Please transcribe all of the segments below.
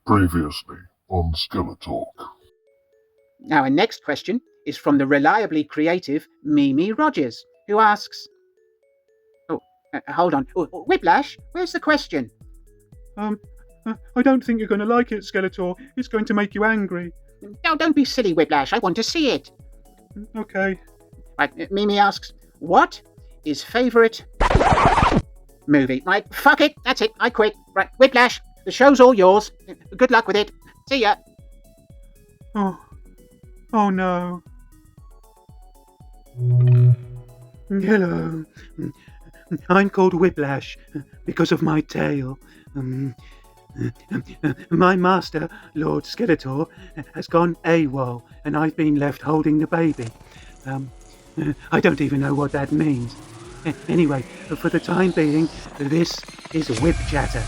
Previously on SkeleTalk. Now, our next question is from the reliably creative Mimi Rogers, who asks... hold on. Whiplash, where's the question? I don't think you're going to like it, Skeletor. It's going to make you angry. No, don't be silly, Whiplash. I want to see it. Okay. Right, Mimi asks, what is favourite movie? Right, fuck it. That's it. I quit. Right, Whiplash, the show's all yours. Good luck with it. See ya. Oh no. Hello. I'm called Whiplash because of my tail. My master, Lord Skeletor, has gone AWOL, and I've been left holding the baby. I don't even know what that means. Anyway, for the time being, this is WHIPCHATTER,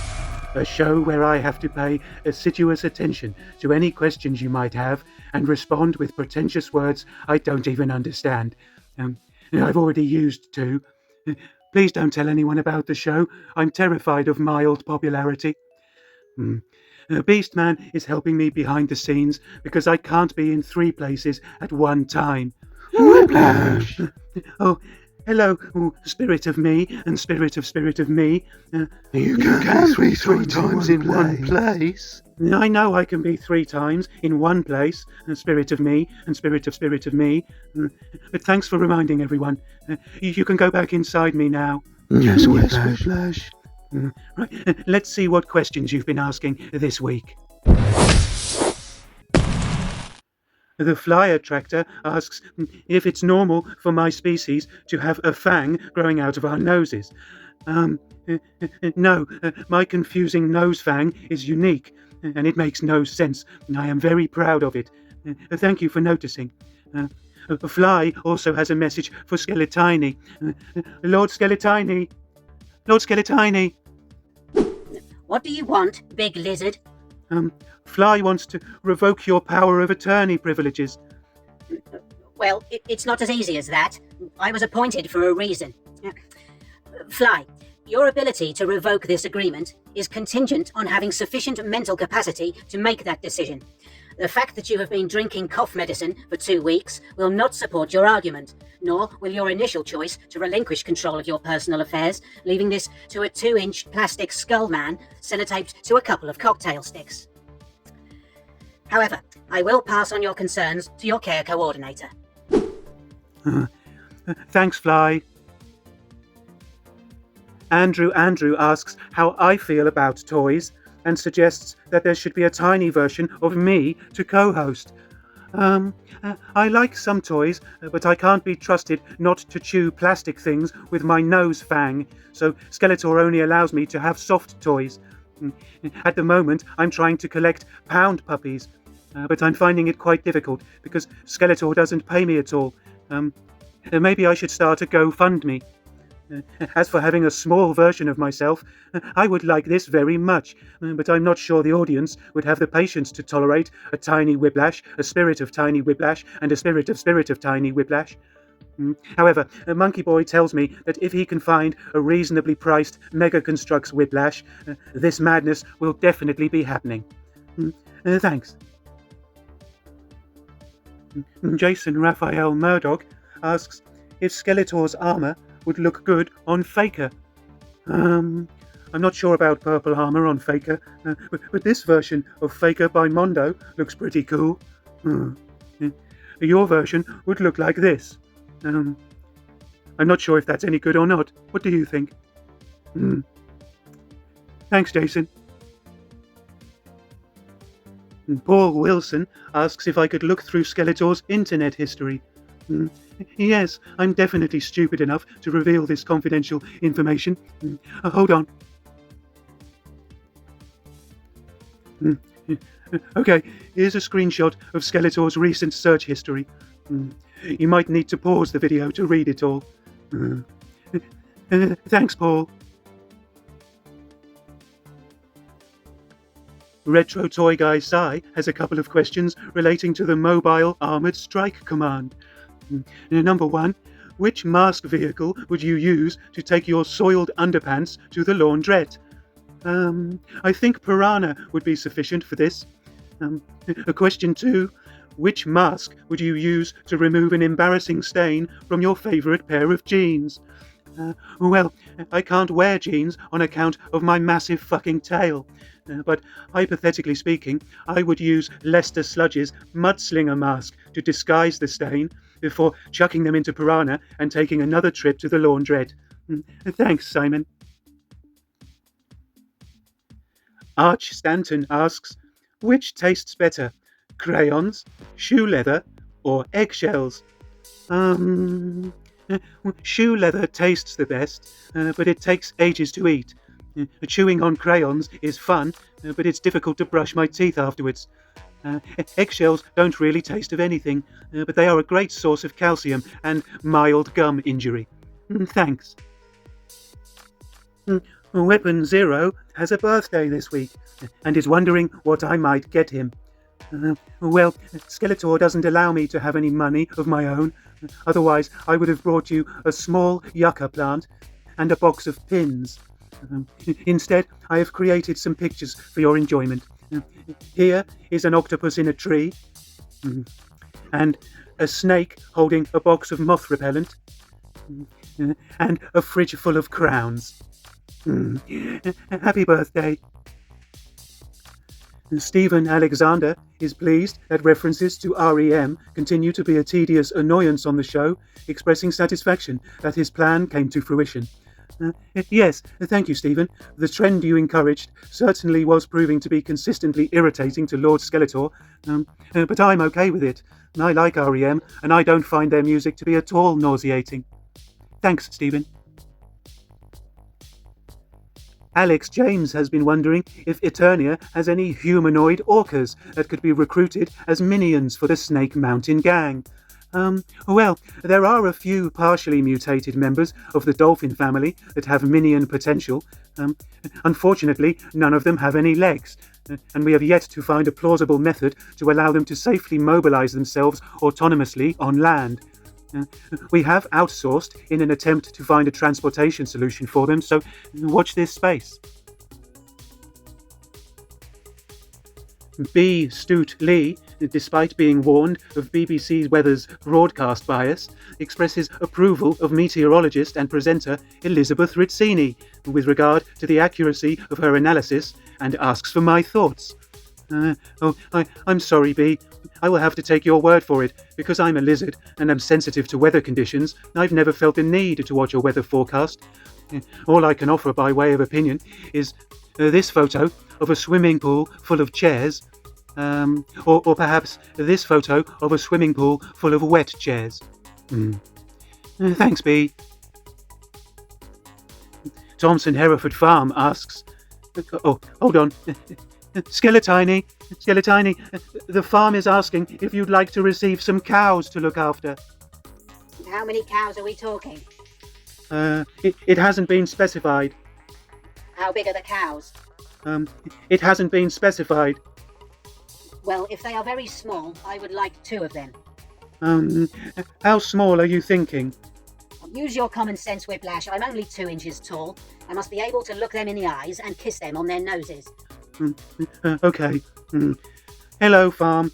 a show where I have to pay assiduous attention to any questions you might have and respond with pretentious words I don't even understand. I've already used two. Please don't tell anyone about the show. I'm terrified of mild popularity. Beastman is helping me behind the scenes because I can't be in 3 places at one time. Whiplash! Oh, hello, spirit of me and spirit of me. You can be three times in one place. I know I can be 3 times in one place, spirit of me and spirit of me. But thanks for reminding everyone. You can go back inside me now. Yes, Whiplash. Right, let's see what questions you've been asking this week. The fly attractor asks if it's normal for my species to have a fang growing out of our noses. No, my confusing nose fang is unique, and it makes no sense. I am very proud of it. Thank you for noticing. Fly also has a message for Skeletiny. Lord Skeletiny! Lord Skeletiny! What do you want, big lizard? Fly wants to revoke your power of attorney privileges. Well, it's not as easy as that. I was appointed for a reason. Fly, your ability to revoke this agreement is contingent on having sufficient mental capacity to make that decision. The fact that you have been drinking cough medicine for 2 weeks will not support your argument, nor will your initial choice to relinquish control of your personal affairs, leaving this to a 2-inch plastic skull man sellotaped to a couple of cocktail sticks. However, I will pass on your concerns to your care coordinator. Thanks, Fly. Andrew asks how I feel about toys and suggests that there should be a tiny version of me to co-host. I like some toys, but I can't be trusted not to chew plastic things with my nose fang, so Skeletor only allows me to have soft toys. At the moment, I'm trying to collect pound puppies, but I'm finding it quite difficult because Skeletor doesn't pay me at all. Maybe I should start a GoFundMe. As for having a small version of myself, I would like this very much, but I'm not sure the audience would have the patience to tolerate a tiny Whiplash, a spirit of tiny Whiplash, and a spirit of tiny Whiplash. However, Monkey Boy tells me that if he can find a reasonably priced Mega Construx Whiplash, this madness will definitely be happening. Thanks. Jason Raphael Murdoch asks if Skeletor's armor would look good on Faker. I'm not sure about purple armor on Faker, but this version of Faker by Mondo looks pretty cool. Your version would look like this. I'm not sure if that's any good or not. What do you think? Thanks, Jason. Paul Wilson asks if I could look through Skeletor's internet history. Yes, I'm definitely stupid enough to reveal this confidential information. Hold on. Okay, here's a screenshot of Skeletor's recent search history. You might need to pause the video to read it all. Thanks, Paul. Retro Toy Guy Sai has a couple of questions relating to the Mobile Armored Strike Command. Number 1, which mask vehicle would you use to take your soiled underpants to the laundrette? I think piranha would be sufficient for this. Question 2. Which mask would you use to remove an embarrassing stain from your favourite pair of jeans? Well, I can't wear jeans on account of my massive fucking tail. But hypothetically speaking, I would use Lester Sludge's mudslinger mask to disguise the stain before chucking them into piranha and taking another trip to the laundrette. Thanks, Simon. Arch Stanton asks, which tastes better, crayons, shoe leather, or eggshells? Shoe leather tastes the best, but it takes ages to eat. Chewing on crayons is fun, but it's difficult to brush my teeth afterwards. Eggshells don't really taste of anything, but they are a great source of calcium and mild gum injury. Thanks. Weapon Zero has a birthday this week and is wondering what I might get him. Well, Skeletor doesn't allow me to have any money of my own. Otherwise, I would have brought you a small yucca plant and a box of pins. Instead, I have created some pictures for your enjoyment. Here is an octopus in a tree, and a snake holding a box of moth repellent, and a fridge full of crowns. Happy birthday. Stephen Alexander is pleased that references to REM continue to be a tedious annoyance on the show, expressing satisfaction that his plan came to fruition. Yes, thank you, Stephen. The trend you encouraged certainly was proving to be consistently irritating to Lord Skeletor, but I'm okay with it. I like REM, and I don't find their music to be at all nauseating. Thanks, Stephen. Alex James has been wondering if Eternia has any humanoid orcas that could be recruited as minions for the Snake Mountain gang. Well, there are a few partially mutated members of the dolphin family that have minion potential. Unfortunately, none of them have any legs, and we have yet to find a plausible method to allow them to safely mobilize themselves autonomously on land. We have outsourced in an attempt to find a transportation solution for them, so watch this space. B. Stoot Lee, despite being warned of BBC Weather's broadcast bias, expresses approval of meteorologist and presenter Elizabeth Rizzini with regard to the accuracy of her analysis and asks for my thoughts. I'm sorry, B. I will have to take your word for it. Because I'm a lizard and am sensitive to weather conditions, I've never felt the need to watch a weather forecast. All I can offer by way of opinion is this photo of a swimming pool full of chairs, or perhaps this photo of a swimming pool full of wet chairs. Thanks, B. Thompson Hereford Farm asks, oh, hold on. Skeletiny, the farm is asking if you'd like to receive some cows to look after. How many cows are we talking? It hasn't been specified. How big are the cows? It hasn't been specified. Well, if they are very small, I would like 2 of them. How small are you thinking? Use your common sense, Whiplash. I'm only 2 inches tall. I must be able to look them in the eyes and kiss them on their noses. Okay. Hello, farm.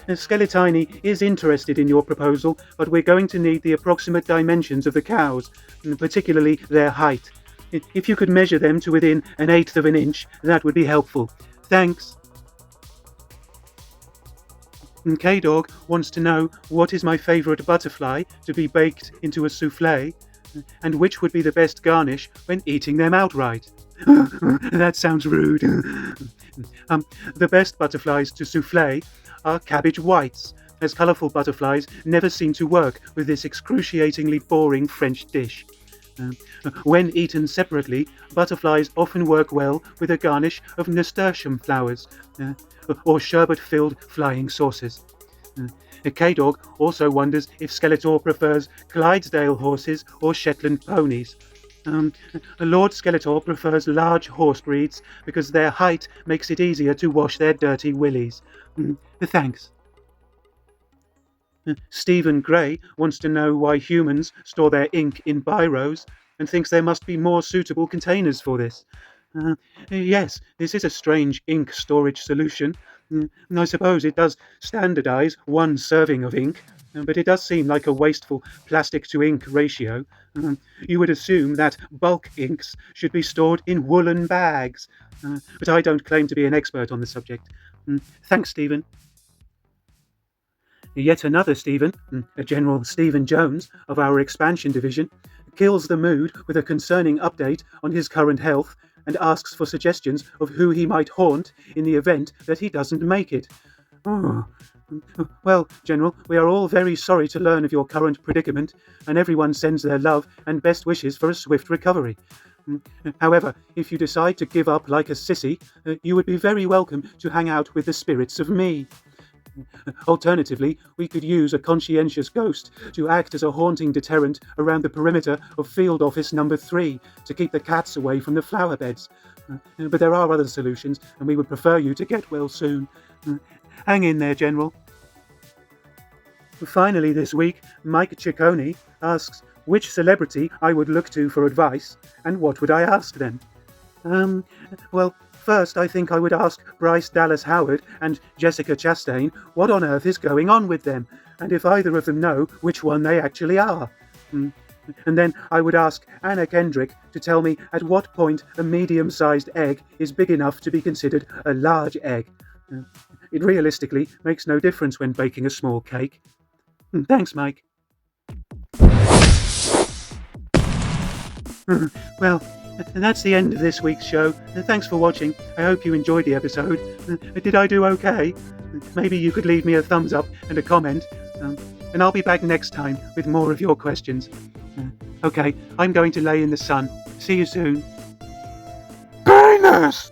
Skeletiny is interested in your proposal, but we're going to need the approximate dimensions of the cows, particularly their height. If you could measure them to within 1/8 of an inch, that would be helpful. Thanks. K-Dog wants to know what is my favourite butterfly to be baked into a soufflé, and which would be the best garnish when eating them outright. That sounds rude. The best butterflies to soufflé are cabbage whites, as colourful butterflies never seem to work with this excruciatingly boring French dish. When eaten separately, butterflies often work well with a garnish of nasturtium flowers, or sherbet-filled flying saucers. K-Dog also wonders if Skeletor prefers Clydesdale horses or Shetland ponies. Lord Skeletor prefers large horse breeds because their height makes it easier to wash their dirty willies. Thanks. Stephen Gray wants to know why humans store their ink in biros and thinks there must be more suitable containers for this. Yes, this is a strange ink storage solution. And I suppose it does standardize one serving of ink, but it does seem like a wasteful plastic to ink ratio. You would assume that bulk inks should be stored in woolen bags, but I don't claim to be an expert on the subject. Thanks, Stephen. Yet another Stephen, a General Stephen Jones of our expansion division, kills the mood with a concerning update on his current health and asks for suggestions of who he might haunt in the event that he doesn't make it. Oh. Well, General, we are all very sorry to learn of your current predicament, and everyone sends their love and best wishes for a swift recovery. However, if you decide to give up like a sissy, you would be very welcome to hang out with the spirits of me. Alternatively, we could use a conscientious ghost to act as a haunting deterrent around the perimeter of Field Office Number 3 to keep the cats away from the flower beds. But there are other solutions, and we would prefer you to get well soon. Hang in there, General. Finally this week, Mike Ciccone asks which celebrity I would look to for advice, and what would I ask them? Well, first I think I would ask Bryce Dallas Howard and Jessica Chastain what on earth is going on with them, and if either of them know which one they actually are. And then I would ask Anna Kendrick to tell me at what point a medium-sized egg is big enough to be considered a large egg. It realistically makes no difference when baking a small cake. Thanks, Mike. Well, that's the end of this week's show. Thanks for watching. I hope you enjoyed the episode. Did I do okay? Maybe you could leave me a thumbs up and a comment. And I'll be back next time with more of your questions. Okay, I'm going to lay in the sun. See you soon. Penis!